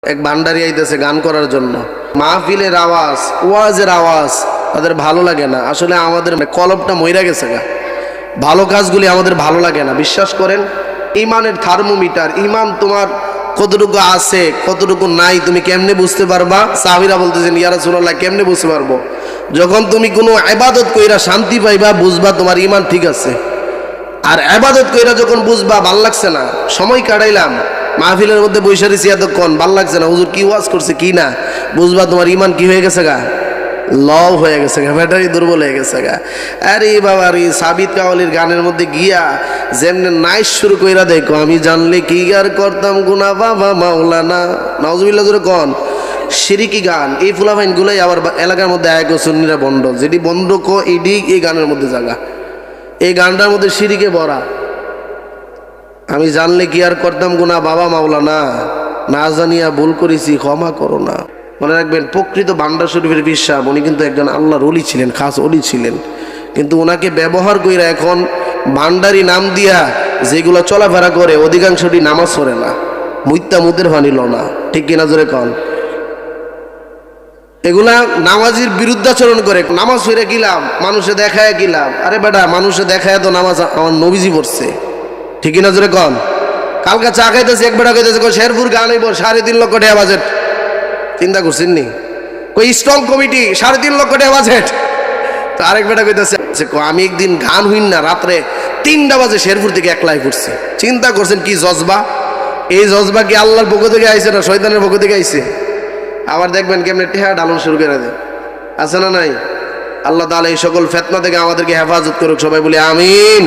এক ভান্ডারি আইতেছে গান করার জন্য, মাহফিলের আওয়াজ, ওয়াজের আওয়াজ তাদের ভালো লাগে না। আসলে আমাদের কলবটা মইরা গেছে গা, ভালো কাজগুলি আমাদের ভালো লাগে না। বিশ্বাস করেন, ইমানের থার্মোমিটার, ইমান তোমার কতটুকু আছে কতটুকু নাই তুমি কেমনে বুঝতে পারবা? সাহাবীরা বলতেছেন, ইয়া রাসূলুল্লাহ কেমনে বুঝতে পারবো? যখন তুমি কোনো ইবাদত কইরা শান্তি পাইবা, বুঝবা তোমার ইমান ঠিক আছে। আর ইবাদত কইরা যখন বুঝবা ভাল লাগছে না, সময় কাটাইলাম মাহফিলের মধ্যে বৈশা রইছি এতক্ষণ, ভাল লাগছে না, হুজুর কি ওয়াজ করছে কি না, বুঝবা তোমার ইমান কি হয়ে গেছে গা, লও হয়ে গেছে গা, ব্যাটারি দুর্বল হয়ে গেছে গা। আরে বাবা রে, সাবিত কাওয়ালির গানের মধ্যে গিয়া যেমনে নাইস শুরু কইরা দেখো, আমি জানলে কি আর করতাম গুনাহ বাবা মাওলানা, নাউজুবিল্লাহ জোরে কোন শিরিকি গান। এই ফুলাফাইন গুলাই আবার এলাকার মধ্যে আয় সুন্নিরা বন্ড, যেটি বন্ড কো এডি এই গানের মধ্যে জায়গা, এই গানটার মধ্যে শিরিকে ভরা। আমি জানলে কি আর করতাম গুনাহ বাবা মাওলানা, না জানিয়া ভুল করেছি ক্ষমা করো না। মনে রাখবেন, প্রকৃত ভান্ডার শরীফের বিশ্বাস, উনি কিন্তু একজন আল্লাহর ওলি ছিলেন, খাস ওলি ছিলেন। কিন্তু ওনাকে ব্যবহার কইরা এখন ভান্ডারি নাম দিয়া যেগুলো চলাফেরা করে অধিকাংশটি নামাজ পড়ে না, মুইত্তা মুদের ভানিল না, ঠিক কিনা জোরে কন? এগুলা নামাজির বিরুদ্ধাচরণ করে। নামাজ ফিরে কি লাভ, মানুষে দেখায় কি লাভ? আরে বেটা, মানুষে দেখায় তো নামাজ আমার নবীজি পড়ছে, ঠিক কিনা জোরে কন? কালকে চা খাইতেছে, এক বেটা খাইতেছে শেরপুর গান হইব 3.5 লক্ষ টাকা বাজেট। চিন্তা করছেন নি? কই স্ট্রং কমিটি 3.5 লক্ষ টাকা বাজেট। তো আরেক বেটা কইতেছে, আমি একদিন গান হইন না, রাত্রে 3টা বাজে শেরপুর থেকে একলাই পড়ছি। চিন্তা করছেন কি জজবা? এই জজবা কি আল্লাহর পক্ষ থেকে আইছে না শয়তানের পক্ষ থেকে আইছে? আবার দেখবেন কেমনে টেহা ডালন শুরু করে দেয়, আছে না নাই? আল্লাহ তাআলা এই সকল ফিতনা থেকে আমাদেরকে হেফাজত করুক, সবাই বলি আমিন।